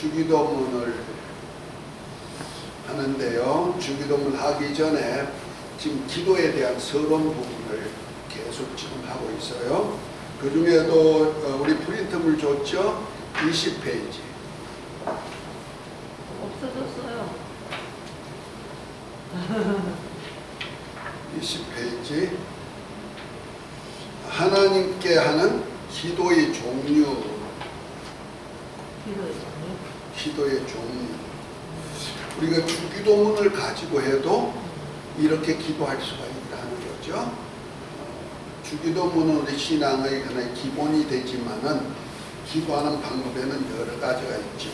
주기도문을 하는데요. 주기도문 하기 전에 지금 기도에 대한 서론 부분을 계속 지금 하고 있어요. 그 중에도 우리 프린트물 줬죠? 20페이지. 없어졌어요. 20페이지. 하나님께 하는 기도의 종류. 기도의 종류. 우리가 주기도문을 가지고 해도 이렇게 기도할 수가 있다는 거죠. 주기도문은 우리 신앙의 하나의 기본이 되지만은 기도하는 방법에는 여러 가지가 있죠.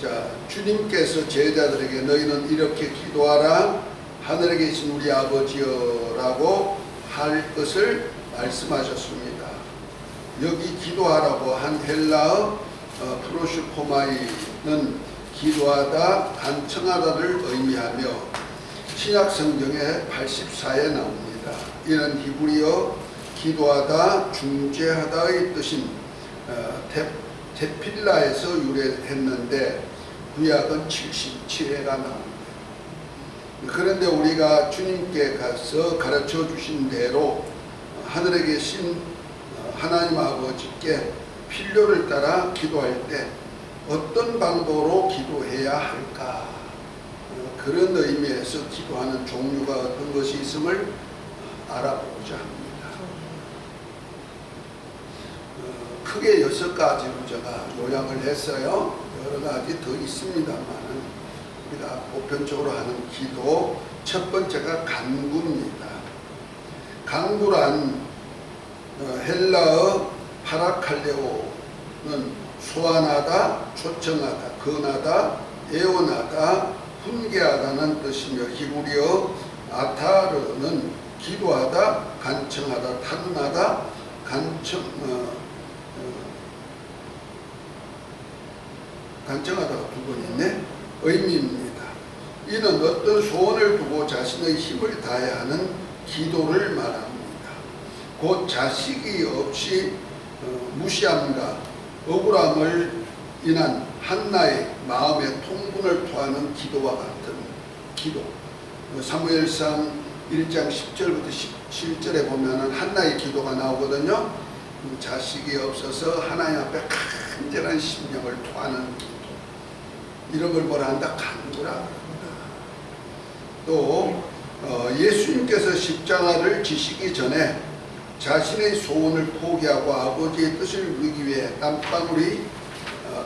자, 주님께서 제자들에게 너희는 이렇게 기도하라, 하늘에 계신 우리 아버지여라고 할 것을 말씀하셨습니다. 여기 기도하라고 한 헬라어 프로슈코마이는 기도하다, 간청하다를 의미하며 신약 성경에 84에 나옵니다. 이는 히브리어 기도하다, 중재하다의 뜻인 테필라에서 유래했는데 구약은 77회가 나옵니다. 그런데 우리가 주님께 가서 가르쳐 주신 대로 하늘에 계신 하나님 아버지께 필요를 따라 기도할 때 어떤 방법으로 기도해야 할까? 그런 의미에서 기도하는 종류가 어떤 것이 있음을 알아보고자 합니다. 크게 6가지로 제가 요약을 했어요. 여러 가지 더 있습니다만 우리가 보편적으로 하는 기도, 첫 번째가 간구입니다. 간구란 헬라어 파라칼레오는 소환하다, 초청하다, 권하다, 애원하다, 훈계하다는 뜻이며 히브리어 아타르는 기도하다, 간청하다, 탄원하다, 간청하다가 두 번 있네. 의미입니다. 이는 어떤 소원을 두고 자신의 힘을 다해야 하는 기도를 말합니다. 곧 자식이 없이 무시함과 억울함을 인한 한나의 마음의 통분을 토하는 기도와 같은 기도. 사무엘상 1장 10절부터 17절에 보면은 한나의 기도가 나오거든요. 자식이 없어서 하나님 앞에 간절한 심령을 토하는 기도. 이런 걸 뭐라 한다? 간구라 합니다. 또 예수님께서 십자가를 지시기 전에 자신의 소원을 포기하고 아버지의 뜻을 이루기 위해 땀방울이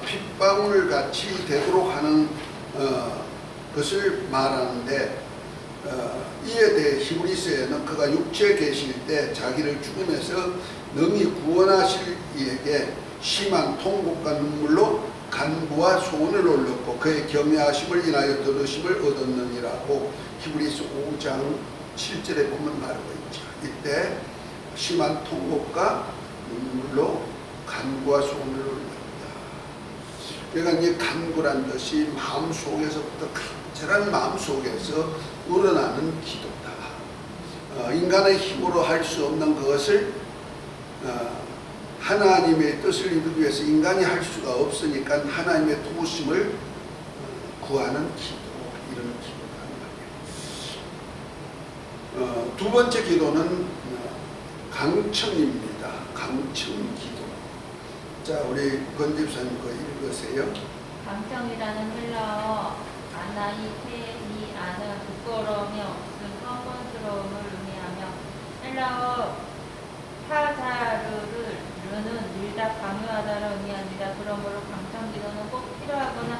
핏방울 같이 되도록 하는 것을 말하는데 이에 대해 히브리서에는 그가 육체에 계실 때 자기를 죽음에서 능히 구원하실 이에게 심한 통곡과 눈물로 간구와 소원을 올렸고 그의 경외하심을 인하여 들으심을 얻었느니라고 히브리서 5장 7절에 보면 말하고 있죠. 이때 심한 통곡과 눈물로 간구와 소원을 올렸다. 그러니까 이 간구란 뜻이 마음속에서부터 간절한 마음속에서 우러나는 기도다. 인간의 힘으로 할 수 없는 그것을 하나님의 뜻을 이루기 위해서 인간이 할 수가 없으니까 하나님의 도우심을 구하는 기도, 이런 기도가 두 번째 기도는 강청입니다. 강청 기도. 자, 우리 권 집사님 거 읽으세요. 강청이라는 헬라어 아나이테니아는 부끄러움이 없음, 뻔뻔스러움을 의미하며 헬라어 파자르를 밀다, 강요하다를 의미합니다. 그러므로 강청기도는 꼭 필요하거나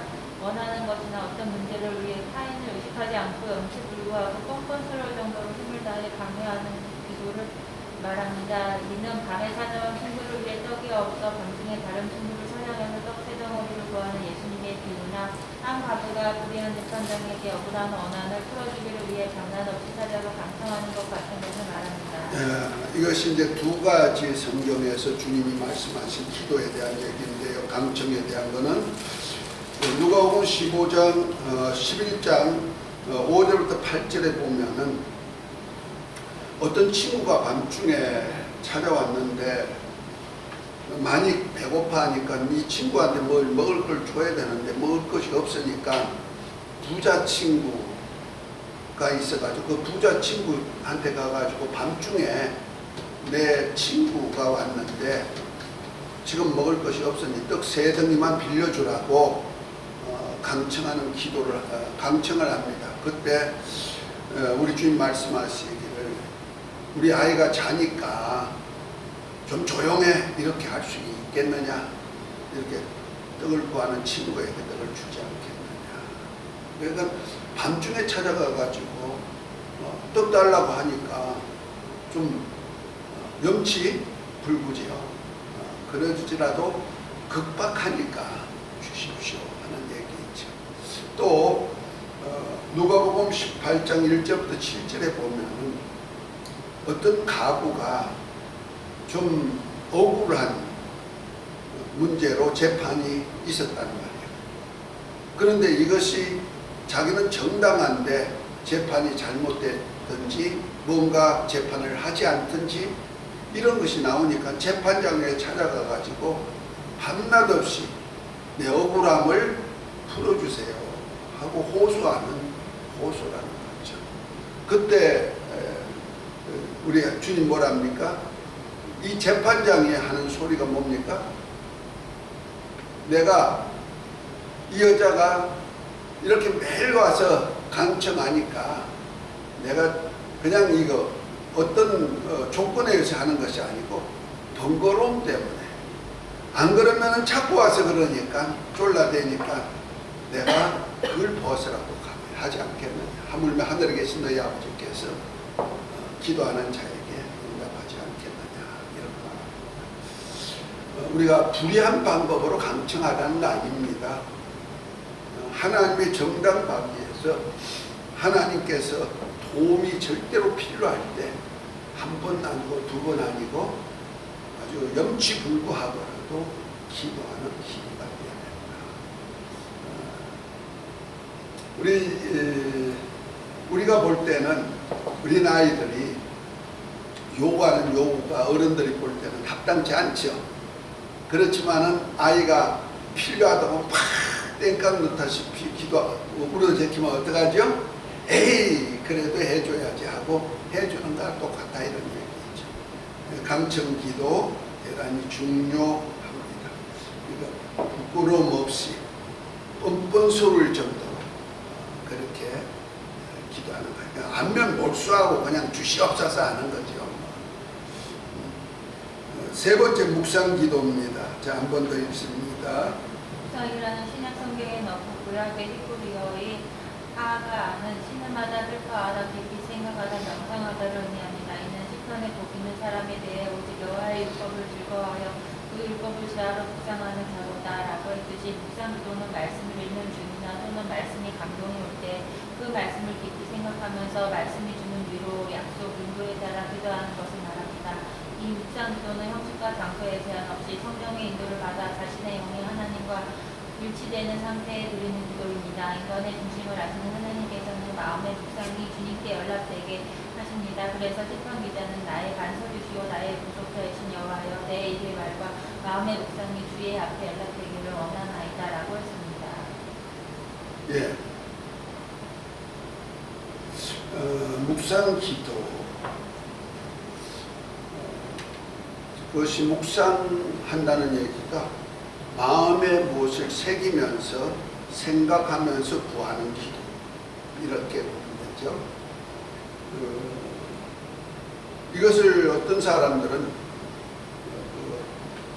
원하는 것이나 어떤 문제를 위해 타인을 의식하지 않고 염치 불구하고 뻔뻔스러울 정도로 힘을 다해 강요하는 기도를 말합니다. 이는 밤에 찾아온 친구를 위해 떡이 없어 밤중에 다른 친구를 사냥해서 떡 세 덩어리를 구하는 예수님의 비유나 한 가부가 불의한 재판장에게 억울한 원한을 풀어주기를 위해 장난 없이 찾아가 강청하는 것 같은 것을 말합니다. 이것이 이제 두 가지 성경에서 주님이 말씀하신 기도에 대한 얘기인데요. 강청에 대한 거는 누가복음 15장 11장 5절부터 8절에 보면은 어떤 친구가 밤중에 찾아왔는데 많이 배고파하니까 이 친구한테 뭘 먹을 걸 줘야 되는데 먹을 것이 없으니까 부자 친구가 있어가지고 그 부자 친구한테 가가지고 밤중에 내 친구가 왔는데 지금 먹을 것이 없으니 떡 3덩이만 빌려주라고 강청하는 기도를 강청을 합니다. 그때 우리 주님 말씀하시기를 우리 아이가 자니까 좀 조용해 이렇게 할 수 있겠느냐, 이렇게 떡을 구하는 친구에게 떡을 주지 않겠느냐. 그러니까 밤중에 찾아가 가지고 떡 달라고 하니까 좀 염치 불구지요. 그러지라도 급박하니까 주십시오 하는 얘기죠. 또 누가복음 18장 1절부터 7절에 보면 어떤 가구가 좀 억울한 문제로 재판이 있었다는 말이에요. 그런데 이것이 자기는 정당한데 재판이 잘못됐든지 뭔가 재판을 하지 않든지 이런 것이 나오니까 재판장에 찾아가 가지고 밤낮 없이 내 억울함을 풀어주세요 하고 호소라는 거죠. 그때 우리 주님 뭐랍니까? 이 재판장이 하는 소리가 뭡니까? 내가 이 여자가 이렇게 매일 와서 강청하니까 내가 그냥 이거 어떤 조건에 의해서 하는 것이 아니고 번거로움 때문에, 안 그러면은 자꾸 와서 그러니까 쫄라대니까 내가 그걸 벗으라고 하지 않겠느냐. 하물며 하늘에 계신 너희 아버지께서 기도하는 자에게 응답하지 않겠느냐, 이런 말. 우리가 불의한 방법으로 강청하라는 거 아닙니다. 하나님의 정당 방위에서 하나님께서 도움이 절대로 필요할 때 한 번 아니고 두 번 아니고 아주 염치불구하고라도 기도하는 기도가 되어야 됩니다. 우리가 볼 때는 어린 아이들이 요구하는 요구가 어른들이 볼 때는 합당치 않죠. 그렇지만은 아이가 필요하다고 팍 땡깡 넣다시피 울어제키면 어떡하죠? 에이 그래도 해줘야지 하고 해주는 거랑 똑같다, 이런 얘기죠. 강청기도 대단히 중요합니다. 그러니까 부끄러움 없이 뻔뻔스러울 정도로 그렇게 기도하는 거예요. 안면 몰수하고 그냥 주시옵소서 하는 거죠. 세 번째 묵상기도입니다. 자, 한 번 더 읽습니다. 묵상이라는 신약 성경에 넣고 구약의 히브리어의 하가 아는 신음하다 슬퍼하다 깊이 생각하다 명상하다를 의미합니다. 이는 시편에 복 있는 사람에 대해 오직 여호와의 율법을 즐거워하여 그 율법을 지하로 묵상하는 자로다 라고 했듯이 묵상기도는 말씀을 읽는 중이나 또는 말씀이 감동이 올 때 그 말씀을 깊이 생각하면서 말씀이 주는 위로, 약속, 인도에 따라 기도하는 것을 말합니다. 이 묵상기도는 형식과 장소에 제한 없이 성령의 인도를 받아 자신의 영이 하나님과 일치되는 상태에 드리는 기도입니다. 인간의 중심을 아시는 하나님께서는 마음의 묵상이 주님께 연락되게 하십니다. 그래서 시편 기자는 나의 반석이시오 나의 구속자이신 여호와여 내 입의 말과 마음의 묵상이 주의 앞에 연락되기를 원하나이다 라고 했습니다. 예. 묵상기도, 그것이 묵상한다는 얘기가 마음에 무엇을 새기면서 생각하면서 구하는 기도, 이렇게 보면 되죠. 이것을 어떤 사람들은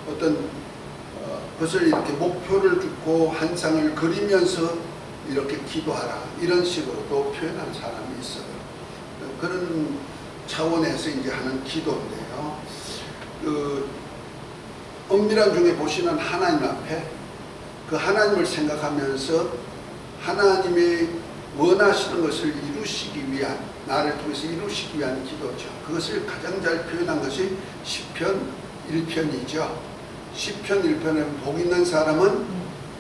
어떤 것을 이렇게 목표를 두고 한 상을 그리면서 이렇게 기도하라, 이런 식으로도 표현한 사람이 있어요. 그런 차원에서 이제 하는 기도인데요. 엄밀한 중에 보시는 하나님 앞에 그 하나님을 생각하면서 하나님이 원하시는 것을 이루시기 위한, 나를 통해서 이루시기 위한 기도죠. 그것을 가장 잘 표현한 것이 시편 1편이죠. 시편 1편에 복 있는 사람은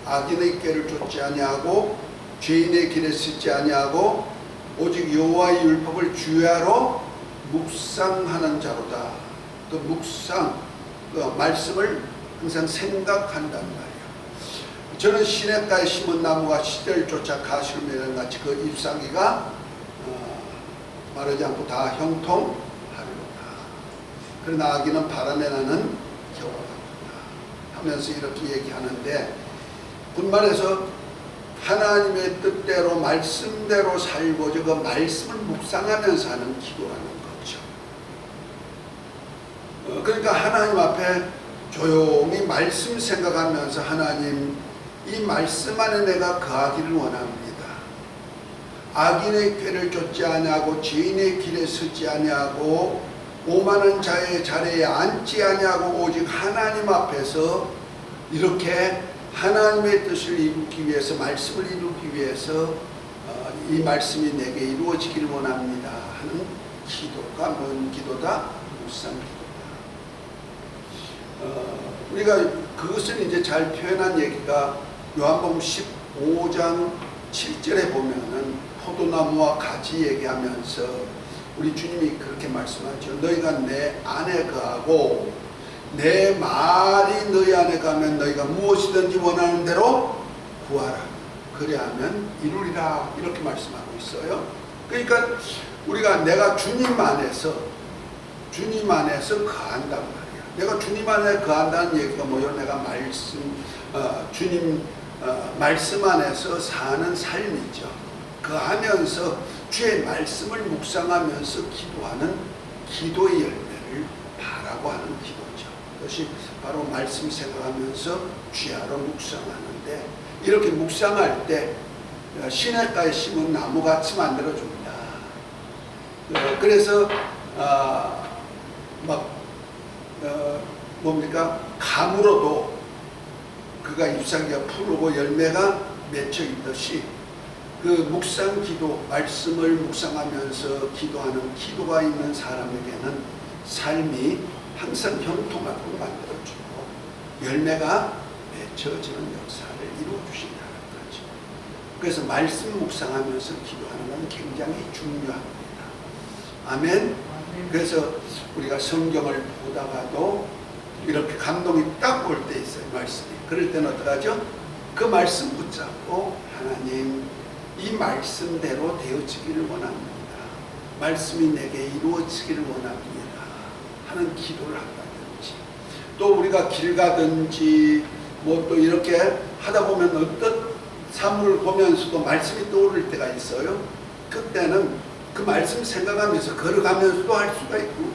악인의 길을 쫓지 아니하고 죄인의 길에 서지 아니하고 오직 여호와의 율법을 주야로 묵상하는 자로다. 그 묵상, 그 말씀을 항상 생각한단 말이에요. 저는 시냇가에 심은 나무가 시대를 쫓아 가시를 맺는 같이 그 잎사귀가 마르지 않고 다 형통하리로다. 그러나 아기는 바람에 나는 겨와 같구나 하면서 이렇게 얘기하는데, 분말에서 하나님의 뜻대로 말씀대로 살고자 그 말씀을 묵상하면서 하는 기도라는 거죠. 그러니까 하나님 앞에 조용히 말씀 생각하면서, 하나님, 이 말씀 안에 내가 거하기를 원합니다. 악인의 꾀를 쫓지 아니하고 죄인의 길에 서지 아니하고 오만한 자의 자리에 앉지 아니하고 오직 하나님 앞에서 이렇게 하나님의 뜻을 이루기 위해서, 말씀을 이루기 위해서 이 말씀이 내게 이루어지기를 원합니다 하는 기도가 뭔 기도다? 묵상 기도다. 우리가 그것을 이제 잘 표현한 얘기가 요한복음 15장 7절에 보면은 포도나무와 가지 얘기하면서 우리 주님이 그렇게 말씀하죠. 너희가 내 안에 거하고 내 말이 너희 안에 가면 너희가 무엇이든지 원하는 대로 구하라. 그래야면 이루리라. 이렇게 말씀하고 있어요. 그러니까 우리가 내가 주님 안에서 거한단 말이야. 내가 주님 안에 거한다는 얘기가 뭐예요? 내가 주님 말씀 안에서 사는 삶이죠. 거하면서 주의 말씀을 묵상하면서 기도하는 기도의 열매를 바라고 하는 기도죠. 그것이 바로 말씀 생각하면서 주야로 묵상하는데, 이렇게 묵상할 때 시냇가에 심은 나무같이 만들어줍니다. 그래서 감으로도 그가 잎사귀가 푸르고 열매가 맺혀 있듯이, 그 묵상 기도, 말씀을 묵상하면서 기도하는 기도가 있는 사람에게는 삶이 항상 형통하고 만들어주고 열매가 맺혀지는 역사를 이루어주신다는 거죠. 그래서 말씀 묵상하면서 기도하는 건 굉장히 중요합니다. 아멘. 그래서 우리가 성경을 보다가도 이렇게 감동이 딱 올 때 있어요. 말씀이. 그럴 때는 어떡하죠? 그 말씀 붙잡고, 하나님, 이 말씀대로 되어지기를 원합니다. 말씀이 내게 이루어지기를 원합니다 하는 기도를 한다든지, 또 우리가 길 가든지 뭐 또 이렇게 하다 보면 어떤 사물을 보면서도 말씀이 떠오를 때가 있어요. 그때는 그 말씀 생각하면서 걸어가면서도 할 수가 있고,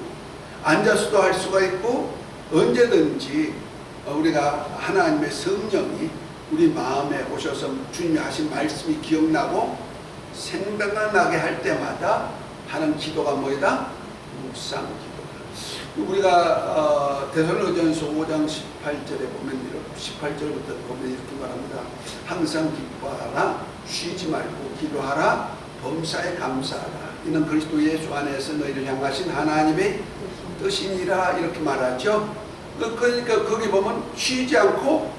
앉아서도 할 수가 있고, 언제든지 우리가 하나님의 성령이 우리 마음에 오셔서 주님이 하신 말씀이 기억나고 생각나게 할 때마다 하는 기도가 뭐이다? 묵상 기도다. 우리가 데살로니가전서 5장 18절에 보면, 18절부터 보면 이렇게 말합니다. 항상 기뻐하라, 쉬지 말고 기도하라, 범사에 감사하라. 이는 그리스도 예수 안에서 너희를 향하신 하나님의 뜻이니라. 이렇게 말하죠. 그러니까 거기 보면 쉬지 않고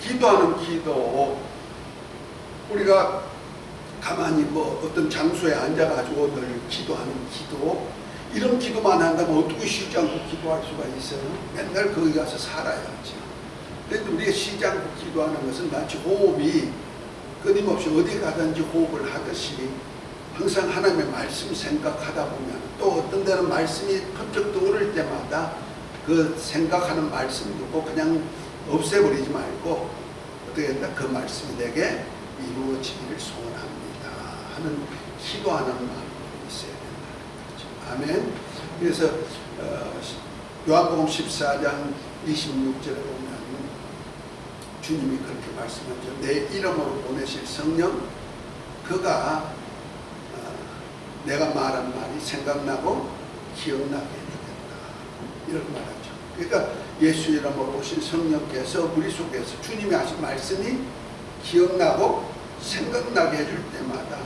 기도하는 기도, 우리가 가만히 어떤 장소에 앉아가지고 늘 기도하는 기도, 이런 기도만 한다면 어떻게 쉬지 않고 기도할 수가 있어요? 맨날 거기 가서 살아야지. 그런데 우리가 쉬지 않고 기도하는 것은 마치 호흡이 끊임없이 어디 가든지 호흡을 하듯이 항상 하나님의 말씀 생각하다 보면, 또 어떤 데는 말씀이 번쩍 떠오를 때마다 그 생각하는 말씀 두고 그냥 없애버리지 말고 어떻게 된다? 그 말씀이 내게 이루어지기를 소원합니다 하는 기도하는 마음이 있어야 된다는 거죠. 아멘. 그래서 요한복음 14장 26절에 보면 주님이 그렇게 말씀하죠. 내 이름으로 보내실 성령, 그가 내가 말한 말이 생각나고 기억나게 해주겠다, 이렇게 말하죠. 그러니까 예수 이름으로 오신 성령께서 우리 속에서 주님이 하신 말씀이 기억나고 생각나게 해줄 때마다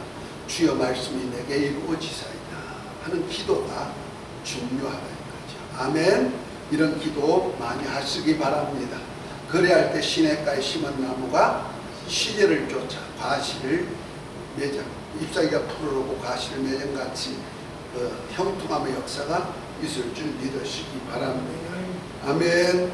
주여 말씀이 내게 이루어지사이다 하는 기도가 중요하다는 거죠. 아멘. 이런 기도 많이 하시기 바랍니다. 그래야 할 때 시냇가에 심은 나무가 시제를 쫓아 과실을 맺어, 잎사귀가 푸르르고 과실을 맺은 같이 형통함의 역사가 있을 줄 믿으시기 바랍니다. 아멘.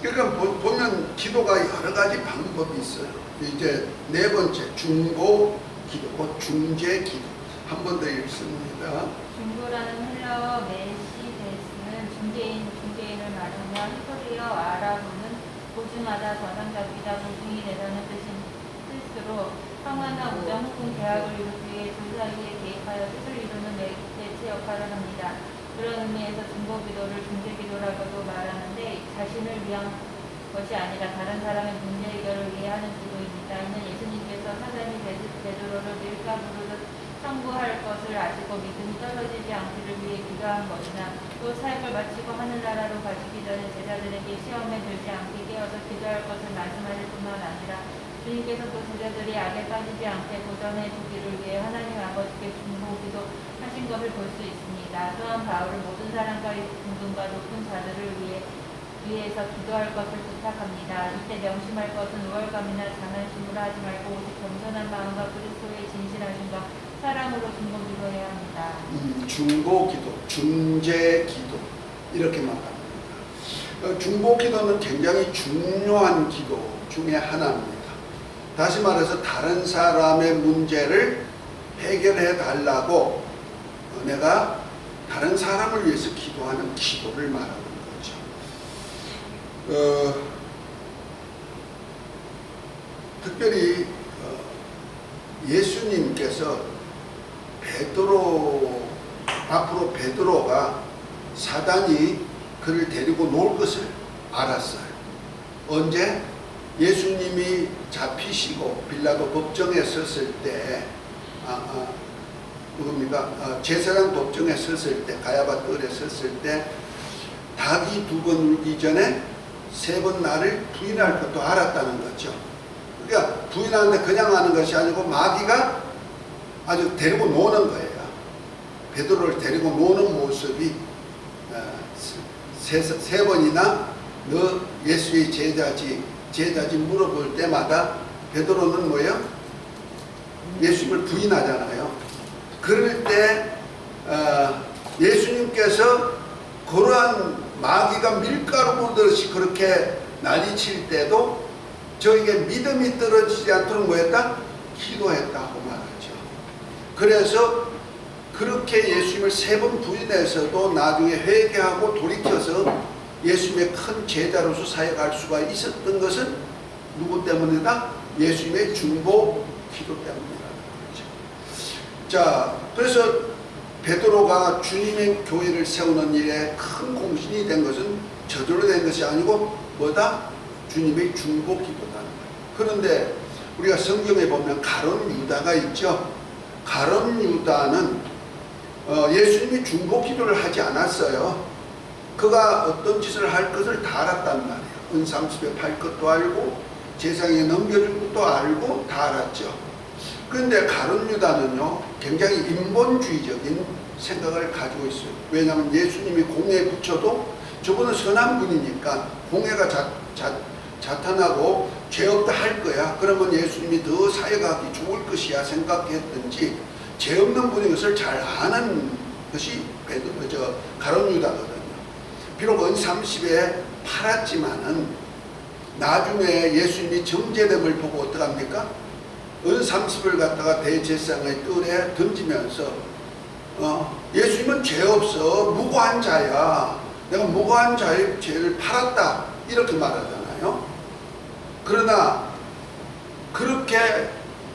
그러니까 보면 기도가 여러 가지 방법이 있어요. 이제 네 번째 중보 기도, 중재 기도. 한 번 더 읽습니다. 중보라는 헬라어 메시데스는 중개인을 말하며 히브리어 아람어는 보증하다, 저당잡히다, 보증이 되다는 뜻으로 평화나 우정 혹은 계약을 이루기 위해 둘 사이에 개입하여 뜻을 이루는 매체 역할을 합니다. 그런 의미에서 중보 기도를 중재 기도라고도 말하는데 자신을 위한 것이 아니라 다른 사람의 문제 해결을 위해 하는 기도입니다. 이는 예수님께서 사단이 베드로를 밀가 부르듯 청구할 것을 아시고 믿음이 떨어지지 않기를 위해 기도한 것이나 또 사역을 마치고 하늘나라로 가시기 전에 제자들에게 시험에 들지 않게 깨어서 기도할 것을 말씀하실 뿐만 아니라 주님께서 또 제자들이 악에 빠지지 않게 도전해 주기를 위해 하나님 아버지께 중보기도 하신 것을 볼 수 있습니다. 또한 바울은 모든 사람과의 궁금과 높은 자들을 위해서 기도할 것을 부탁합니다. 이때 명심할 것은 우월감이나 자만심으로 하지 말고 오직 겸손한 마음과 그리스도의 진실하심과 사랑으로 중보기도해야 합니다. 중보기도, 중재기도 이렇게 말합니다. 중보기도는 굉장히 중요한 기도 중에 하나입니다. 다시 말해서 다른 사람의 문제를 해결해 달라고 내가 다른 사람을 위해서 기도하는 기도를 말하는 거죠. 특별히 예수님께서 앞으로 베드로가 사단이 그를 데리고 놀 것을 알았어요. 언제? 예수님이 잡히시고 빌라도 법정에 섰을 때, 제사장 법정에 섰을 때, 가야바 뜰에 섰을 때, 닭이 2번 울기 전에 3번 나를 부인할 것도 알았다는 거죠. 그러니까 부인하는데 그냥 하는 것이 아니고 마귀가 아주 데리고 노는 거예요. 베드로를 데리고 노는 모습이 세 번이나 너 예수의 제자지 물어볼 때마다 베드로는 뭐예요? 예수님을 부인하잖아요. 그럴 때 예수님께서 그러한 마귀가 밀가루 보듯이 그렇게 난리칠 때도 저에게 믿음이 떨어지지 않도록 뭐했다? 기도했다고 말하죠. 그래서 그렇게 예수님을 3번 부인해서도 나중에 회개하고 돌이켜서 예수님의 큰 제자로서 사역할 수가 있었던 것은 누구 때문이다? 예수님의 중보 기도 때문이라는 거죠. 자, 그래서 베드로가 주님의 교회를 세우는 일에 큰 공신이 된 것은 저절로 된 것이 아니고 뭐다? 주님의 중보 기도라는 거예요. 그런데 우리가 성경에 보면 가룟 유다가 있죠. 가룟 유다는 예수님이 중보 기도를 하지 않았어요. 그가 어떤 짓을 할 것을 다 알았단 말이에요. 은삼십에 팔 것도 알고 제사장에 넘겨줄 것도 알고 다 알았죠. 그런데 가룟 유다는요 굉장히 인본주의적인 생각을 가지고 있어요. 왜냐하면 예수님이 공에 붙여도 저분은 선한 분이니까 공회가 자탄하고 죄 없다 할 거야. 그러면 예수님이 더 사역하기 좋을 것이야 생각했든지 죄 없는 분인 것을 잘 아는 것이 가룟 유다거든요. 비록 은30에 팔았지만은 나중에 예수님이 정죄됨을 보고 어떡합니까? 은30을 갖다가 대제사장의 뜰에 던지면서 예수님은 죄 없어 무고한 자야. 내가 무고한 자의 죄를 팔았다 이렇게 말하잖아요. 그러나 그렇게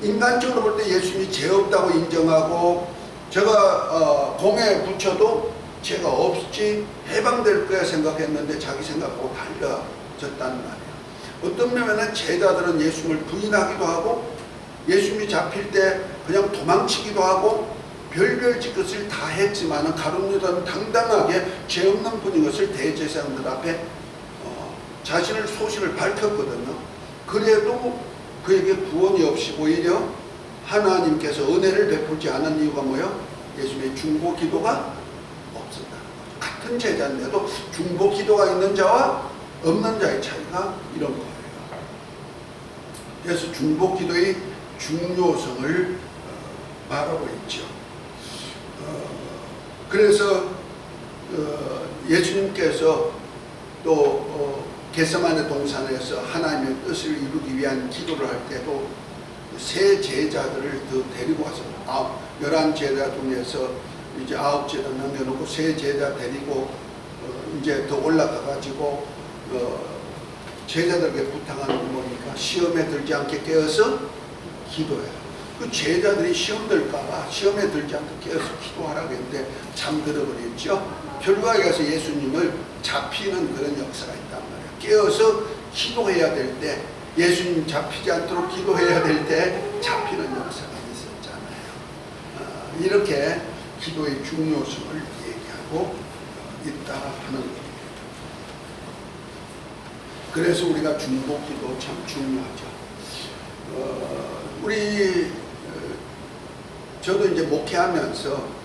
인간적으로 볼 때 예수님이 죄 없다고 인정하고 제가 공에 붙여도 죄가 없이 해방될 거야 생각했는데 자기 생각하고 달라졌단 말이에요. 어떤 면에는 제자들은 예수님을 부인하기도 하고 예수님이 잡힐 때 그냥 도망치기도 하고 별별 짓것을 다 했지만 가룟 유다는 당당하게 죄 없는 분인 것을 대제사장들 앞에 자신의 소신을 밝혔거든요. 그래도 그에게 구원이 없이 오히려 하나님께서 은혜를 베풀지 않은 이유가 뭐예요? 예수님의 중보 기도가 없었다는 거죠. 같은 제자인데도 중보 기도가 있는 자와 없는 자의 차이가 이런 거예요. 그래서 중보 기도의 중요성을 말하고 있죠. 그래서 예수님께서 또 겟세마네 동산에서 하나님의 뜻을 이루기 위한 기도를 할 때도 세 제자들을 더 데리고 와서 11제자 중에서 이제 9제자 남겨놓고 세 제자 데리고 이제 더 올라가 가지고 제자들에게 부탁하는 게 뭡니까? 시험에 들지 않게 깨어서 기도해요. 그 제자들이 시험에 들지 않게 깨어서 기도하라고 했는데 잠들어버렸죠. 결과에 가서 예수님을 잡히는 그런 역사가 있단 말이에요. 깨어서 기도해야 될 때, 예수님 잡히지 않도록 기도해야 될 때 잡히는 역사가 있었잖아요. 이렇게 기도의 중요성을 얘기하고 있다 하는 겁니다. 그래서 우리가 중보기도 참 중요하죠. 저도 이제 목회하면서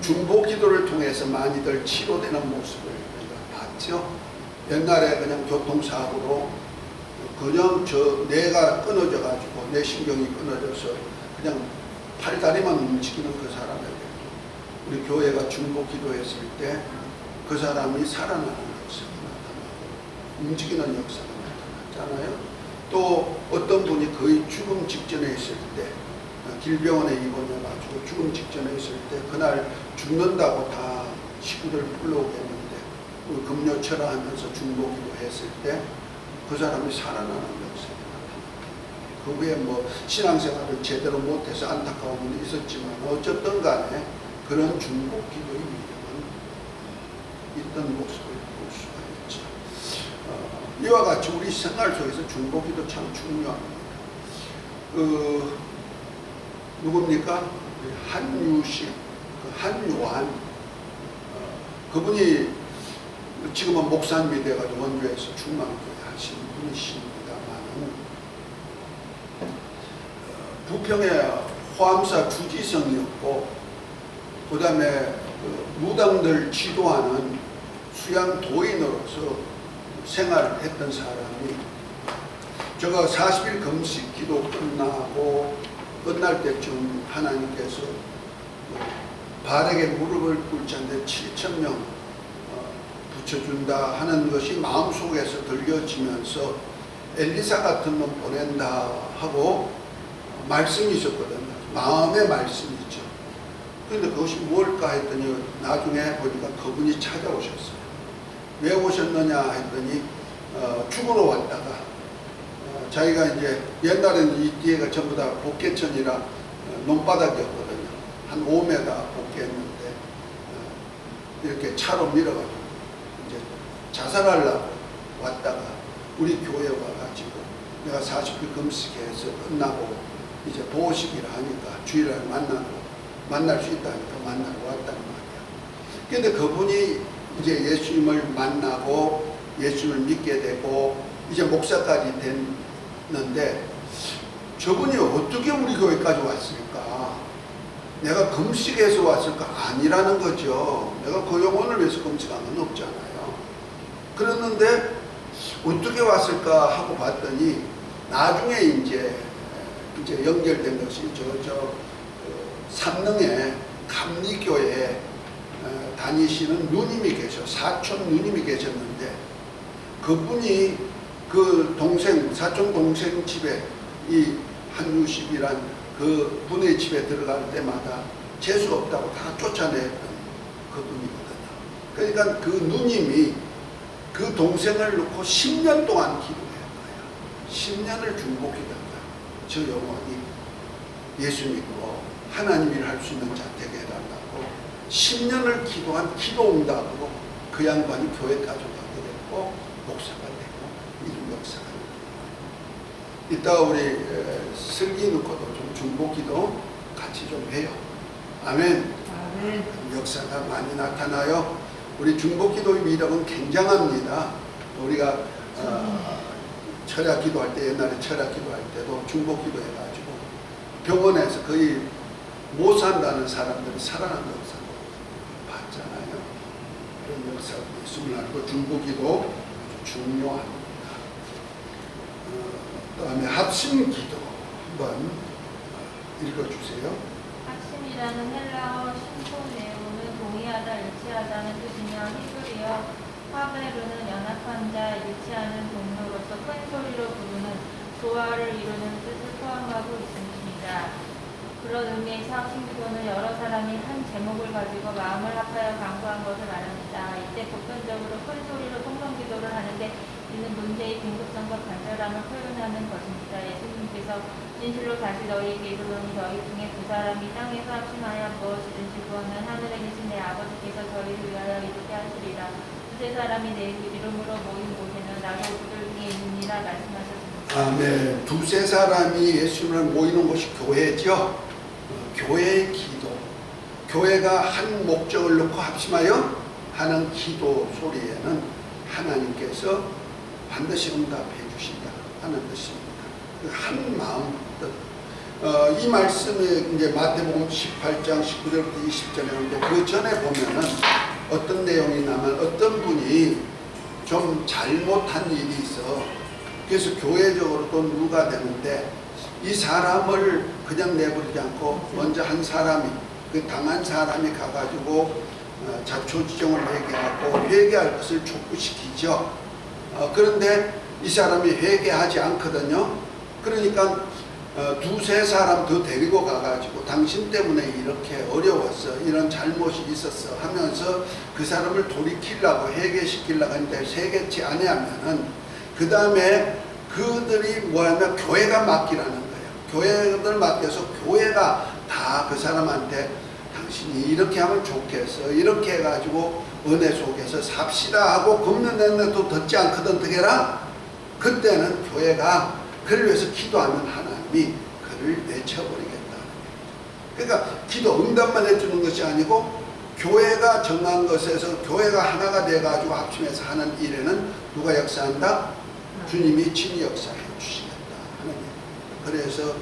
중보기도를 통해서 많이들 치료되는 모습을 우리가 봤죠. 옛날에 그냥 교통사고로 그냥 뇌가 끊어져 가지고 내 신경이 끊어져서 그냥 팔다리만 움직이는 그 사람에게 우리 교회가 중보기도했을 때 그 사람이 살아나는 역사가 나타나고 움직이는 역사가 나타났잖아요. 또 어떤 분이 거의 죽음 직전에 있을 때 길병원에 입원해가지고 죽음 직전에 있을 때 그날 죽는다고 다 식구들 불러오겠는데 금요철화 하면서 중보기도 했을 때 그 사람이 살아나는 역사가 나타납니다. 그 후에 뭐 신앙생활을 제대로 못해서 안타까움은 있었지만 어쨌든 간에 그런 중보기도의 위력은 있던 모습을 볼 수가 있죠. 이와 같이 우리 생활 속에서 중보기도 참 중요합니다. 누굽니까? 한유식, 한요한, 그분이 지금은 목사님이 돼가지고 원주에서 충만교회 하신 분이십니다만 부평의 호암사 주지성이었고 그 다음에 무당들 지도하는 수양 도인으로서 생활을 했던 사람이 제가 40일 금식 기도 끝날 때쯤 하나님께서 발에게 무릎을 꿇지 않는데 7,000명 붙여준다 하는 것이 마음속에서 들려지면서 엘리사 같은 놈 보낸다 하고 말씀이 있었거든요. 마음의 말씀이죠. 그런데 그것이 뭘까 했더니 나중에 보니까 그분이 찾아오셨어요. 왜 오셨느냐 했더니 죽으러 왔다가 자기가 이제 옛날에는 이 뒤에가 전부 다 복개천이라 논바닥이었거든요. 한 5m 복개했는데 이렇게 차로 밀어가지고 이제 자살하려고 왔다가 우리 교회 와가지고 내가 40일 금식해서 끝나고 이제 보호식이라 하니까 주일날 만날 수 있다니까 만나러 왔단 말이야. 근데 그분이 이제 예수님을 만나고 예수님을 믿게 되고 이제 목사까지 됐는데 저분이 어떻게 우리 교회까지 왔을까? 내가 금식해서 왔을까? 아니라는 거죠. 내가 그 영혼을 위해서 금식한 건 없잖아요. 그랬는데 어떻게 왔을까 하고 봤더니 나중에 이제 연결된 것이 삼릉에 감리교회에 다니시는 누님이 사촌 누님이 계셨는데 그분이 그 사촌 동생 집에 이 한유식이란 그 분의 집에 들어갈 때마다 재수 없다고 다 쫓아냈던 그분이거든요. 그러니까 그 누님이 그 동생을 놓고 10년 동안 기도한 거예요. 10년을 중보기도한 거예요. 저 영혼이 예수 믿고 하나님 일을 할 수 있는 자 되게 해달라고 10년을 기도한 기도응답으로 그 양반이 교회까지 가게 됐고 목사가 되고 이런 역사가 있습니다. 이따가 우리 슬기 놓고도 좀 중보기도 같이 좀 해요. 아멘. 아멘. 역사가 많이 나타나요. 우리 중보기도의 위력은 굉장합니다. 우리가 철야 기도할 때 옛날에 철야 기도할 때도 중보기도 해가지고 병원에서 거의 못 산다는 사람들이 살아난 역사도 봤잖아요. 그런 역사가 있음을 알고 중보기도 중요합니다. 그 다음에 합심기도 한번 읽어주세요. 합심이라는 헬라어 신토 내용은 동의하다, 일치하다는 뜻이며 히브리어 하베르는 연합한 자, 일치하는 동료로서 큰 소리로 부르는 조화를 이루는 뜻을 포함하고 있습니다. 그런 의미의 사학신기도는 여러 사람이 한 제목을 가지고 마음을 합하여 강구한 것을 말합니다. 이때 보편적으로 큰 소리로 통성기도를 하는데 이는 문제의 긴급성과 간절함을 표현하는 것입니다. 예수님께서 진실로 다시 너희에게 이르노니 너희 중에 두 사람이 땅에서 합심하여 무엇이든지 구하면 하늘에 계신 내 아버지께서 저희를 위하여 이루게 하시리라. 두세 사람이 내 이름으로 모인 곳에는 나도 그들 중에 있느니라 말씀하셨습니다. 아멘. 두세 사람이 예수님을 모이는 곳이 교회죠. 교회의 기도. 교회가 한 목적을 놓고 합심하여 하는 기도 소리에는 하나님께서 반드시 응답해 주신다 하는 뜻입니다. 한 마음 뜻. 이 말씀이 이제 마태복음 18장 19절부터 20절에 있는데 그 전에 보면은 어떤 내용이 나면 어떤 분이 좀 잘못한 일이 있어. 그래서 교회적으로 또 누가 되는데 이 사람을 그냥 내버리지 않고 먼저 한 사람이 그 당한 사람이 가가지고 자초지종을 회개하고 회개할 것을 촉구시키죠. 그런데 이 사람이 회개하지 않거든요. 그러니까 두세 사람 더 데리고 가가지고 당신 때문에 이렇게 어려웠어, 이런 잘못이 있었어 하면서 그 사람을 돌이키려고 회개시키려고 하는데 세겠지 아니하면은 그 다음에 그들이 뭐하면 교회가 맡기라는 거예요. 교회들 맡겨서 교회가 다 그 사람한테 당신이 이렇게 하면 좋겠어, 이렇게 해가지고 은혜 속에서 삽시다 하고 굽는 내내도 듣지 않거든. 어떡해라? 그때는 교회가 그를 위해서 기도하면 하나님이 그를 내쳐버리겠다. 그러니까 기도 응답만 해주는 것이 아니고 교회가 정한 것에서 교회가 하나가 돼가지고 합심해서 하는 일에는 누가 역사한다? 주님이 친히 역사해 주시겠다 하는 일. 그래서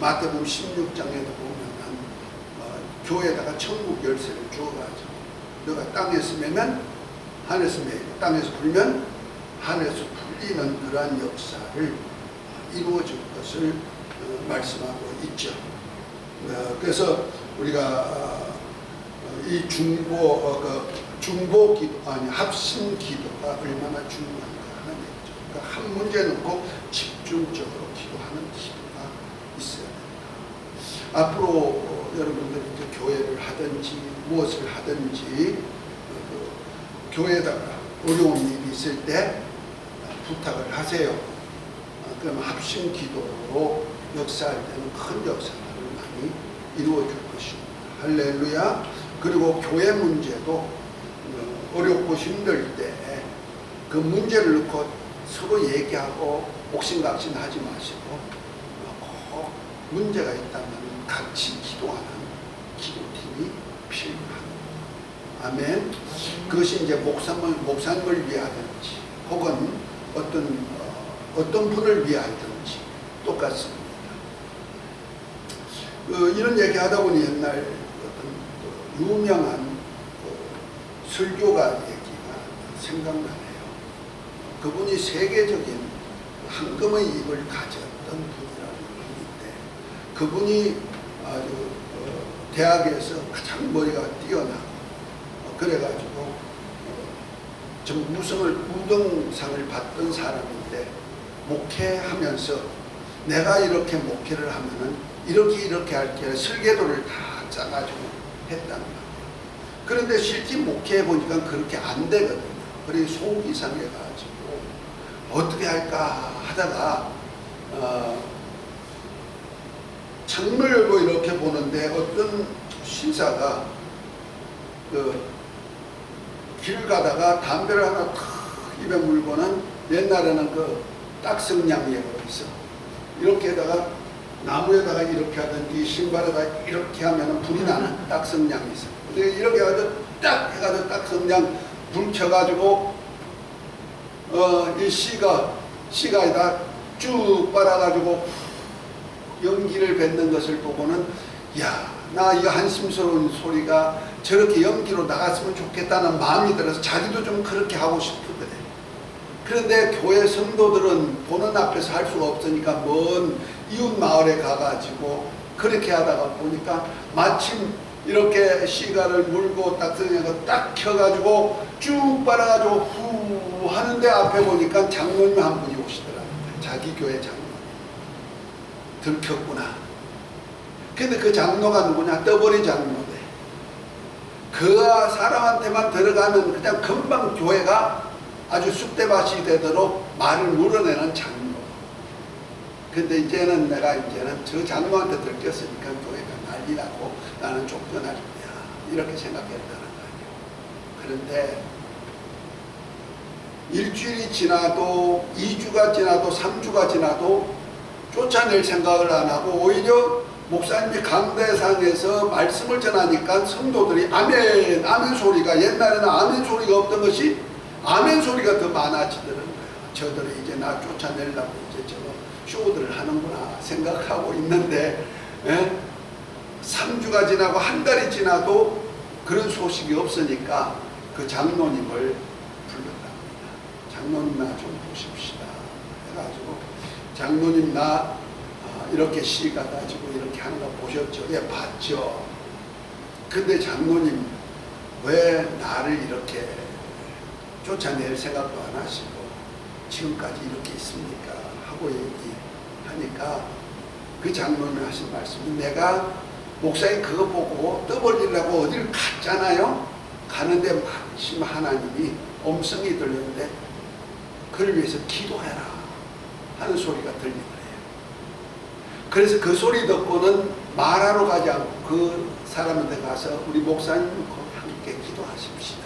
마태복음 16장에도 보면은 교회에다가 천국 열쇠를 주어가지고 너가 땅에서 매면 하늘에서 매고 땅에서 불면 하늘에서 풀리는 그러한 역사를 이루어질 것을 말씀하고 있죠. 그래서 우리가 이 중보 기도, 합심 기도가 얼마나 중요한가 하는 얘기죠. 그러니까 한 문제 놓고 집중적으로 기도하는 기도가 있어야 됩니다. 앞으로 여러분들이 이제 교회를 하든지 무엇을 하든지 교회에다가 어려운 일이 있을 때 부탁을 하세요. 그러면 합심 기도로 역사할 때는 큰 역사를 많이 이루어줄 것입니다. 할렐루야. 그리고 교회 문제도 어렵고 힘들 때 그 문제를 놓고 서로 얘기하고 옥신각신 하지 마시고 꼭 문제가 있다면 같이 기도하는 기도팀이 필요합니다. 아멘. 그것이 이제 목사님을 위하든지 혹은 어떤 분을 위하든지 똑같습니다. 이런 얘기 하다 보니 옛날 어떤 유명한 설교가 얘기가 생각나네요. 그분이 세계적인 황금의 입을 가졌던 분이라는 분인데 그분이 아주 대학에서 가장 머리가 뛰어나고 그래가지고 좀 우등상을 받던 사람인데 목회하면서 내가 이렇게 목회를 하면은 이렇게 할게 설계도를 다 짜가지고 했단 말이에요. 그런데 실제 목회해 보니까 그렇게 안 되거든요. 그래서 속이 상해가지고 어떻게 할까 하다가 창문을 열고 이렇게 보는데 어떤 신사가 길 가다가 담배를 하나 탁 입에 물고는 옛날에는 딱성냥이라고 있어. 이렇게다가 나무에다가 이렇게 하든지 신발에다가 이렇게 하면 불이 나는 딱성냥이 있어. 근데 이렇게 해가지고 딱 해가지고 딱성냥 불 켜가지고 이 씨가에다 쭉 빨아가지고 연기를 뱉는 것을 보고는 야, 나 이 한심스러운 소리가 저렇게 연기로 나갔으면 좋겠다는 마음이 들어서 자기도 좀 그렇게 하고 싶거든. 그런데 교회 성도들은 보는 앞에서 할 수가 없으니까 먼 이웃 마을에 가가지고 그렇게 하다가 보니까 마침 이렇게 시가를 물고 딱성냥을 딱 켜가지고 쭉 빨아가지고 후 하는데 앞에 보니까 장로님 한 분이 오시더라고요. 자기 교회 장로. 들켰구나. 근데 그 장로가 누구냐? 떠버리 장로대. 그 사람한테만 들어가면 그냥 금방 교회가 아주 쑥대밭이 되도록 말을 물어내는 장로. 근데 이제는 내가 저 장로한테 들켰으니까 교회가 난리나고 나는 쫓겨날 거야. 이렇게 생각했다는 거예요. 그런데 일주일이 지나도 2주가 지나도 3주가 지나도 쫓아낼 생각을 안 하고 오히려 목사님이 강대상에서 말씀을 전하니까 성도들이 아멘, 아멘 소리가 옛날에는 아멘 소리가 없던 것이 아멘 소리가 더 많아지더라는 거예요. 저들이 이제 나 쫓아내려고 이제 저거 쇼들을 하는구나 생각하고 있는데 3주가 지나고 한 달이 지나도 그런 소식이 없으니까 그 장로님을 불렀답니다. 장로님 나 좀 보십시다 해가지고 장로님 나 이렇게 시가 가지고 이렇게 하는 거 보셨죠? 예, 봤죠. 근데 장로님 왜 나를 이렇게 쫓아낼 생각도 안 하시고 지금까지 이렇게 있습니까? 하고 얘기하니까 그 장로님이 하신 말씀이 내가 목사님 그거 보고 떠벌리려고 어디를 갔잖아요. 가는데 마침 하나님이 음성이 들렸는데 그를 위해서 기도해라 하는 소리가 들리더래요. 그래서 그 소리 듣고는 말하러 가지 않고 그 사람한테 가서 우리 목사님과 함께 기도하십시다.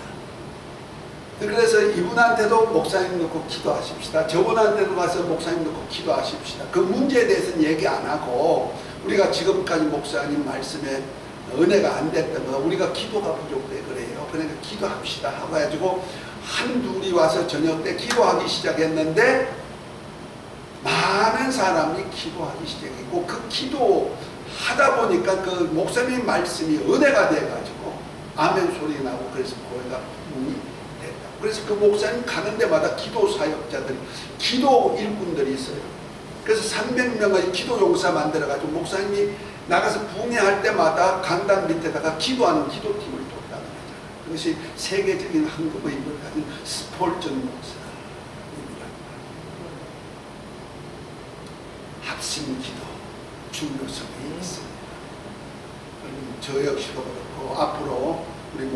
그래서 이분한테도 목사님 놓고 기도하십시다. 저분한테도 가서 목사님 놓고 기도하십시다. 그 문제에 대해서는 얘기 안 하고 우리가 지금까지 목사님 말씀에 은혜가 안 됐던 거 우리가 기도가 부족해 그래요. 그러니까 기도합시다 하고 해가지고 한둘이 와서 저녁 때 기도하기 시작했는데 많은 사람이 기도하기 시작했고 그 기도하다 보니까 그 목사님 말씀이 은혜가 돼가지고 아멘 소리 나고 그래서 교회가 문이 됐다. 그래서 그 목사님 가는 데마다 기도 사역자들이 기도 일꾼들이 있어요. 그래서 300명의 기도 용사 만들어가지고 목사님이 나가서 붕해할 때마다 강단 밑에다가 기도하는 기도팀을 뒀다는 거잖아요. 그것이 세계적인 황금의 힘을 가진 스폴전 목사. 합심기도 중요성이 있습니다. 저 역시도 그렇고 앞으로 우리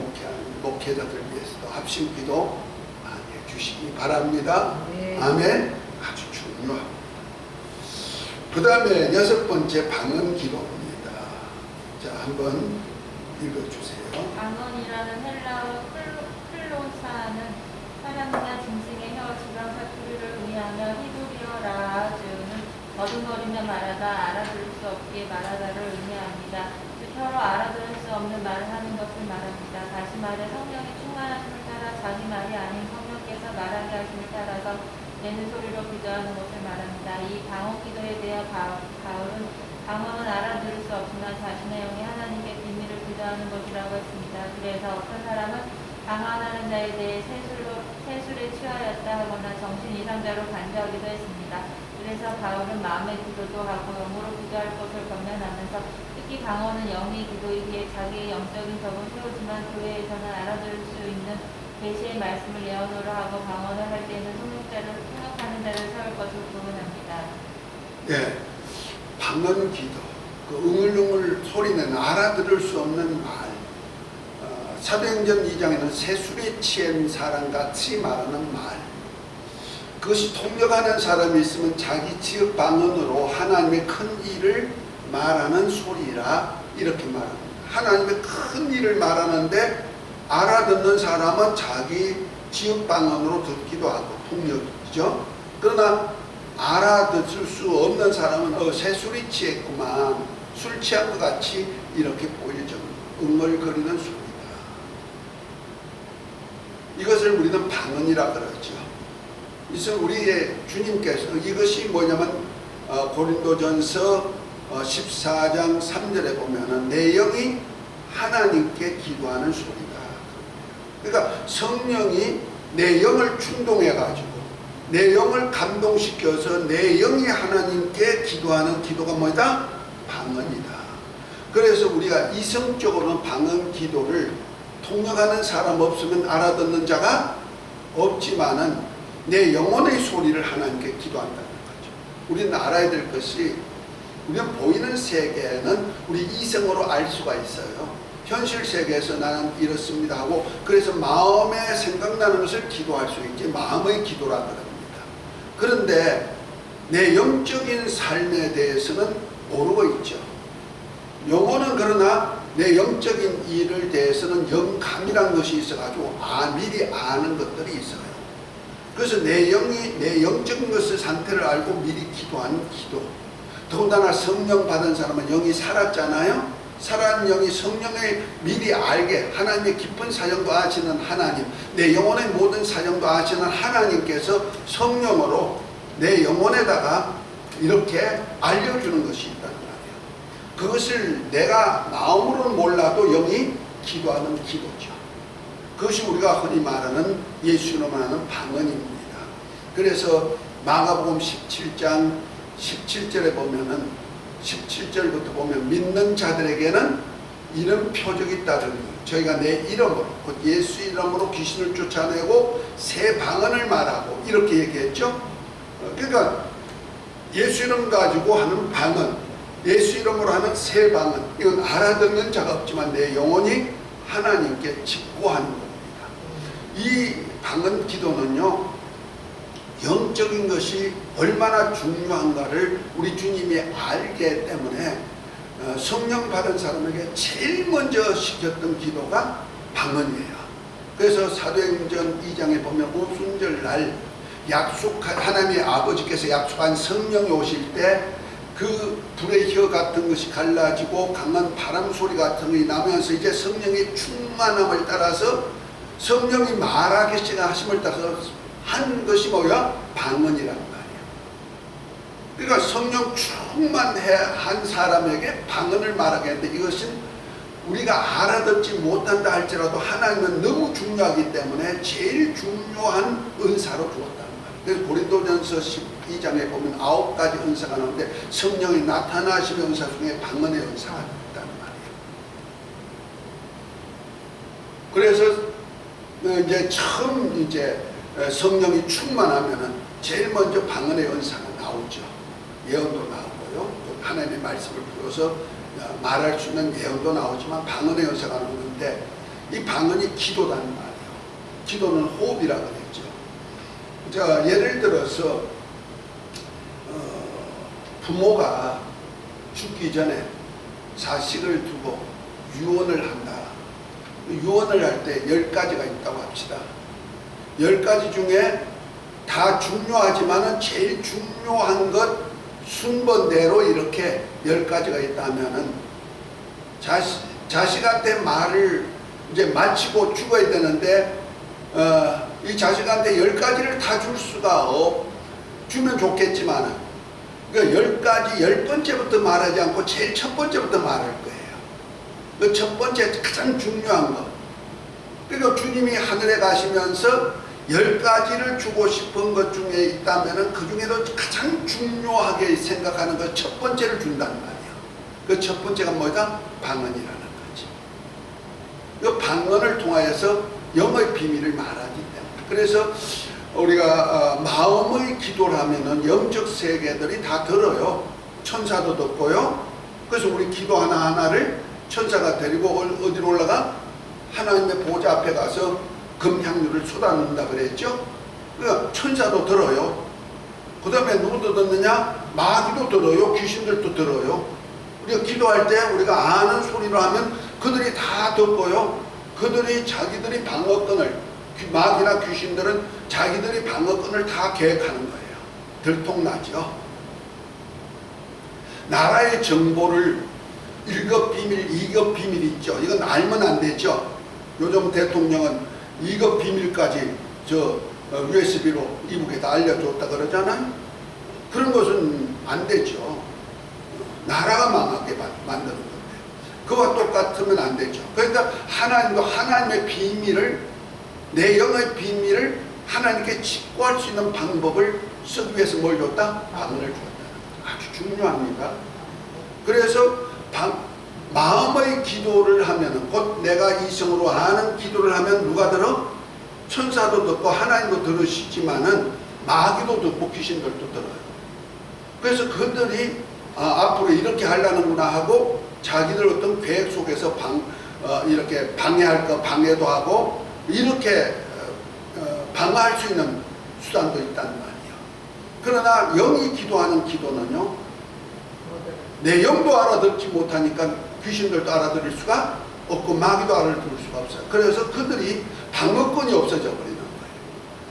목회자들 위해서도 합심기도 많이 해주시기 바랍니다. 네. 아멘. 아주 중요합니다. 그 다음에 6번째 방언기도입니다. 자, 한번 읽어주세요. 방언이라는 헬라어 클로사는 사람이나 짐승의 혀, 지방 사투리를 의미하며 히브리어라즈는 버둥거리며 말하다, 알아들을 수 없게 말하다를 의미합니다. 즉 혀로 알아들을 수 없는 말을 하는 것을 말합니다. 다시 말해 성령이 충만하심을 따라 자기 말이 아닌 성령께서 말하게 하심을 따라서 내는 소리로 기도하는 것을 말합니다. 이 방언 기도에 대해 바울은 방언은 알아들을 수 없으나 자신의 영이 하나님께 비밀을 기도하는 것이라고 했습니다. 그래서 어떤 사람은 방언하는 자에 대해 세술에 취하였다 하거나 정신 이상자로 간주하기도 했습니다. 그래서 바울은 마음의 기도도 하고 영으로 기도할 것을 권면하면서 특히 방언은 영의 기도이기에 자기의 영적인 덕은 세우지만 교회에서는 알아들을 수 있는 계시의 말씀을 예언으로 하고 방언을 할 때는 통역하는 자를 세울 것을 구분합니다. 예, 방언 기도, 그 웅을웅을 소리는 알아들을 수 없는 말. 사도행전 2장에는 세술에 취한 사람같이 말하는 말. 그것이 통역하는 사람이 있으면 자기 지역 방언으로 하나님의 큰 일을 말하는 소리라 이렇게 말합니다. 하나님의 큰 일을 말하는데 알아듣는 사람은 자기 지역 방언으로 듣기도 하고 통역이죠. 그러나 알아듣을 수 없는 사람은 새술이 취했구만, 술 취한 것 같이 이렇게 보이죠. 웅얼거리는 소리다. 이것을 우리는 방언이라 그러죠. 이것은 우리의 주님께서 이것이 뭐냐면 고린도전서 14장 3절에 보면은 내 영이 하나님께 기도하는 소리다. 그러니까 성령이 내 영을 충동해 가지고 내 영을 감동시켜서 내 영이 하나님께 기도하는 기도가 뭐다? 방언이다. 그래서 우리가 이성적으로는 방언 기도를 통역하는 사람 없으면 알아듣는 자가 없지만은 내 영혼의 소리를 하나님께 기도한다는 거죠. 우리는 알아야 될 것이, 우리는 보이는 세계는 우리 이성으로 알 수가 있어요. 현실 세계에서 나는 이렇습니다 하고, 그래서 마음에 생각나는 것을 기도할 수 있지, 마음의 기도라 그럽니다. 그런데 내 영적인 삶에 대해서는 모르고 있죠. 영혼은 그러나 내 영적인 일을 대해서는 영감이라는 것이 있어가지고 미리 아는 것들이 있어요. 그래서 내 영적인 것을 상태를 알고 미리 기도하는 기도. 더군다나 성령 받은 사람은 영이 살았잖아요. 살아난 영이 성령을 미리 알게, 하나님의 깊은 사정도 아시는 하나님, 내 영혼의 모든 사정도 아시는 하나님께서 성령으로 내 영혼에다가 이렇게 알려주는 것이 있다는 말이에요. 그것을 내가 마음으로는 몰라도 영이 기도하는 기도죠. 그것이 우리가 흔히 말하는 예수 이름으로 하는 방언입니다. 그래서 마가복음 17장 17절에 보면은 17절부터 보면 믿는 자들에게는 이런 표적이 따르니 저희가 내 이름으로, 곧 예수 이름으로 귀신을 쫓아내고 새 방언을 말하고 이렇게 얘기했죠. 그러니까 예수 이름 가지고 하는 방언, 예수 이름으로 하는 새 방언, 이건 알아듣는 자가 없지만 내 영혼이 하나님께 직고하는 겁니다. 이 방언 기도는요, 영적인 것이 얼마나 중요한가를 우리 주님이 알기 때문에 성령 받은 사람에게 제일 먼저 시켰던 기도가 방언이에요. 그래서 사도행전 2장에 보면 오순절날 하나님의 아버지께서 약속한 성령이 오실 때 그 불의 혀 같은 것이 갈라지고 강한 바람 소리 같은 것이 나면서 이제 성령의 충만함을 따라서 성령이 말하기 시작하심을 따라서 한 것이 뭐야? 방언이란 말이야. 그러니까 성령 충만해 한 사람에게 방언을 말하게 하는데, 이것은 우리가 알아듣지 못한다 할지라도 하나님은 너무 중요하기 때문에 제일 중요한 은사로 주었다는 말이에요. 그래서 고린도전서 12장에 보면 9가지 은사가 나오는데 성령이 나타나시는 은사 중에 방언의 은사가 있다는 말이에요. 그래서 이제 처음 성령이 충만하면은 제일 먼저 방언의 은사가 나오죠. 예언도 나오고요. 하나님의 말씀을 풀어서 말할 수 있는 예언도 나오지만 방언의 은사가 나오는데, 이 방언이 기도라는 말이에요. 기도는 호흡이라 그랬죠. 자, 예를 들어서 부모가 죽기 전에 자식을 두고 유언을 한다. 유언을 할 때 10가지가 있다고 합시다. 10가지 중에 다 중요하지만은 제일 중요한 것 순번대로 이렇게 10가지가 있다면은 자식한테 말을 이제 마치고 죽어야 되는데 이 자식한테 10가지를 다 줄 수가 주면 좋겠지만은 그 10가지 10번째부터 말하지 않고 제일 첫 번째부터 말할 거예요. 그 첫 번째 가장 중요한 것. 그리고 주님이 하늘에 가시면서 10가지를 주고 싶은 것 중에 있다면 그 중에도 가장 중요하게 생각하는 것 첫 번째를 준단 말이에요. 그 첫 번째가 뭐다? 방언이라는 거지. 이 방언을 통하여서 영의 비밀을 말하기 때문에. 그래서 우리가 마음의 기도를 하면은 영적 세계들이 다 들어요. 천사도 듣고요. 그래서 우리 기도 하나하나를 천사가 데리고 어디로 올라가? 하나님의 보좌 앞에 가서 금향유를 쏟아놓는다 그랬죠. 그러니까 천사도 들어요. 그 다음에 누구도 듣느냐? 마귀도 들어요. 귀신들도 들어요. 우리가 기도할 때 우리가 아는 소리로 하면 그들이 다 듣고요. 그들이 자기들이 방어권을, 마귀나 귀신들은 자기들이 방어권을 다 계획하는 거예요. 들통나죠. 나라의 정보를 1급 비밀, 2급 비밀 있죠. 이건 알면 안 되죠. 요즘 대통령은 2급 비밀까지 USB로 이북에다 알려줬다 그러잖아요. 그런 것은 안 되죠. 나라가 망하게 만드는 건데. 그와 똑같으면 안 되죠. 그러니까 하나님과 하나님의 비밀을, 내 영의 비밀을 하나님께 직구할 수 있는 방법을 쓰기 위해서 뭘 줬다? 방언을 줬다. 아주 중요합니다. 그래서 마음의 기도를 하면은, 곧 내가 이성으로 하는 기도를 하면 누가 들어? 천사도 듣고 하나님도 들으시지만은 마귀도 듣고 귀신들도 들어요. 그래서 그들이 앞으로 이렇게 하려는구나 하고 자기들 어떤 계획 속에서 이렇게 방해할 거 방해도 하고 이렇게 방어할 수 있는 수단도 있단 말이에요. 그러나 영이 기도하는 기도는요, 내 영도 알아듣지 못하니까 귀신들도 알아들을 수가 없고 마귀도 알아들을 수가 없어요. 그래서 그들이 방어권이 없어져 버리는 거예요.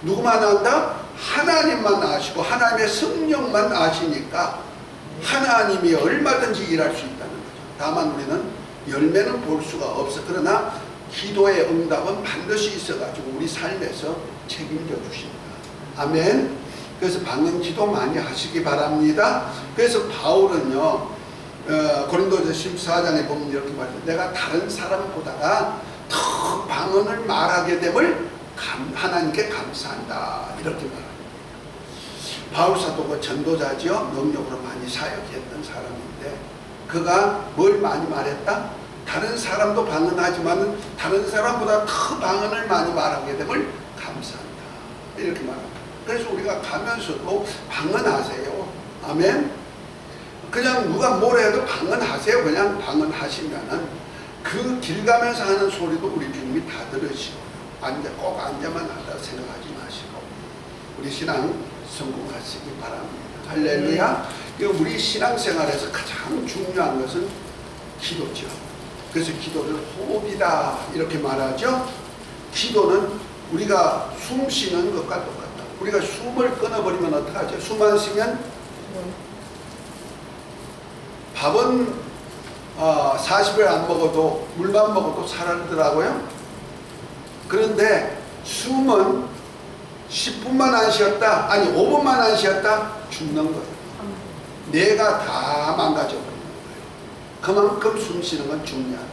누구만 안다? 하나님만 아시고 하나님의 성령만 아시니까 하나님이 얼마든지 일할 수 있다는 거죠. 다만 우리는 열매는 볼 수가 없어. 그러나 기도의 응답은 반드시 있어가지고 우리 삶에서 책임져 주십니다. 아멘. 그래서 방언 기도 많이 하시기 바랍니다. 그래서 바울은요, 고린도서 14장에 보면 이렇게 말해요. 내가 다른 사람보다가 더 방언을 말하게 됨을 하나님께 감사한다. 이렇게 말합니다. 바울 사도가 전도자지요. 능력으로 많이 사역했던 사람인데 그가 뭘 많이 말했다? 다른 사람도 방언하지만 다른 사람보다 더 방언을 많이 말하게 됨을 감사한다. 이렇게 말합니다. 그래서 우리가 가면서도 방언하세요. 아멘. 그냥 누가 뭘 해도 방언하세요. 그냥 방언하시면은 그 길 가면서 하는 소리도 우리 주님이 다 들으시고 꼭 앉아만 하다 생각하지 마시고 우리 신앙 성공하시기 바랍니다. 할렐루야. 우리 신앙생활에서 가장 중요한 것은 기도죠. 그래서 기도를 호흡이다 이렇게 말하죠. 기도는 우리가 숨 쉬는 것과 똑같다. 우리가 숨을 끊어버리면 어떡하죠? 숨 안 쉬면 밥은 40일 안 먹어도 물만 먹어도 살아들더라고요. 그런데 숨은 10분만 안 쉬었다, 아니 5분만 안 쉬었다 죽는 거예요. 뇌가 다 망가져 버리는 거예요. 그만큼 숨 쉬는 건 중요하다.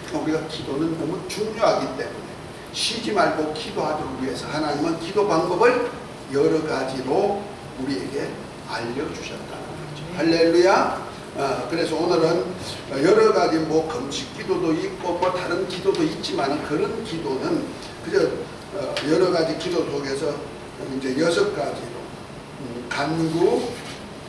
그러니까 우리가 기도는 너무 중요하기 때문에 쉬지 말고 기도하도록 위해서 하나님은 기도 방법을 여러 가지로 우리에게 알려주셨다는 거죠. 할렐루야. 그래서 오늘은 여러 가지 뭐 금식 기도도 있고 뭐 다른 기도도 있지만 그런 기도는 그저 여러 가지 기도 속에서 이제 6가지로 간구,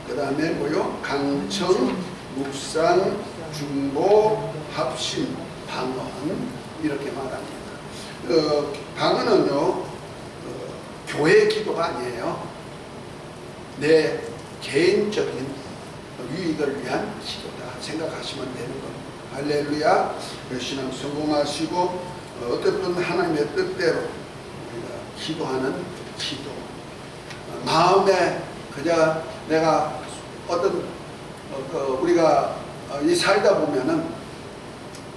그 다음에 뭐요? 강청, 묵상, 중보, 합심, 방언 이렇게 말합니다. 방언은요 교회 기도가 아니에요. 내 개인적인 유익을 위한 기도다 생각하시면 되는 겁니다. 할렐루야. 신앙 성공하시고 어쨌든 하나님의 뜻대로 우리가 기도하는 기도, 마음에 그냥 내가 어떤 우리가 이 살다 보면은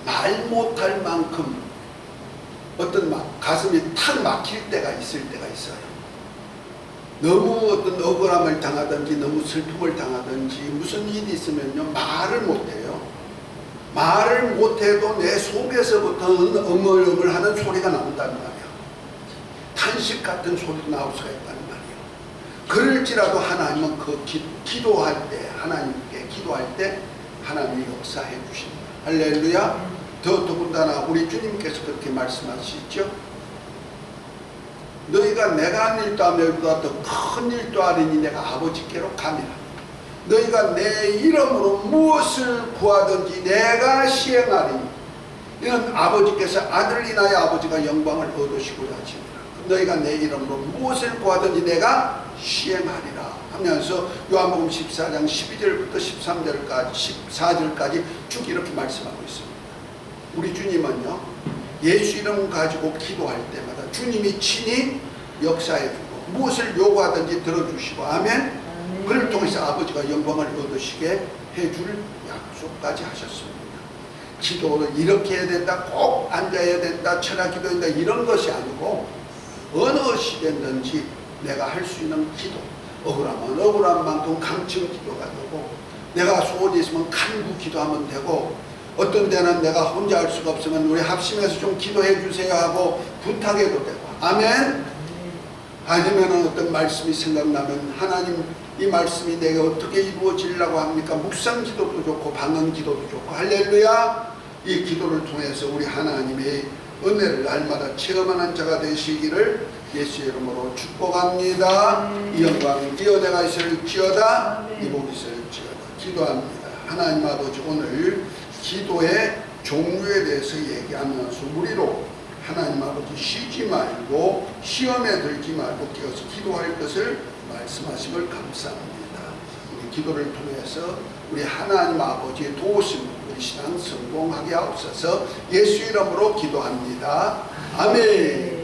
말 못할 만큼 어떤 가슴이 탁 막힐 때가 있을 때가 있어요. 너무 어떤 억울함을 당하든지 너무 슬픔을 당하든지 무슨 일이 있으면요 말을 못해요. 말을 못해도 내 속에서부터는 어물어물하는 소리가 나온단 말이에요. 탄식 같은 소리도 나올 수가 있단 말이에요. 그럴지라도 하나님은 그 기도할 때 하나님께 기도할 때 하나님이 역사해 주십니다. 할렐루야. 더군다나 우리 주님께서 그렇게 말씀하시죠. 너희가 내가 한 일도 하면보다 더 큰 일도 하리니 내가 아버지께로 감이라. 너희가 내 이름으로 무엇을 구하든지 내가 시행하리니 이는 아버지께서 아들을 인하여 아버지가 영광을 얻으시고자 하십니다. 너희가 내 이름으로 무엇을 구하든지 내가 시행하리라 하면서 요한복음 14장 12절부터 13절까지 14절까지 쭉 이렇게 말씀하고 있습니다. 우리 주님은요 예수 이름 가지고 기도할 때마다 주님이 친히 역사해주고 무엇을 요구하든지 들어주시고 아멘. 그를 통해서 아버지가 영광을 얻으시게 해줄 약속까지 하셨습니다. 기도를 이렇게 해야 된다, 꼭 앉아야 된다, 철학 기도한다 이런 것이 아니고 어느 시대든지 내가 할 수 있는 기도, 억울하면 억울한 만큼 강청 기도가 되고 내가 소원이 있으면 간구 기도하면 되고 어떤 때는 내가 혼자 할 수가 없으면 우리 합심해서 좀 기도해 주세요 하고 부탁해도 되고 아멘. 아니면 어떤 말씀이 생각나면 하나님 이 말씀이 내게 어떻게 이루어지려고 합니까? 묵상 기도도 좋고 방언 기도도 좋고 할렐루야. 이 기도를 통해서 우리 하나님의 은혜를 날마다 체험하는 자가 되시기를 예수 이름으로 축복합니다. 이 영광이 뛰어내가 있을지어다, 이 복이 있을지어다. 기도합니다. 하나님 아버지, 오늘 기도의 종류에 대해서 얘기하면서 우리로 하나님 아버지 쉬지 말고 시험에 들지 말고 깨어서 기도할 것을 말씀하심을 감사합니다. 우리 기도를 통해서 우리 하나님 아버지의 도우심, 우리 신앙 성공하게 하옵소서. 예수 이름으로 기도합니다. 아멘.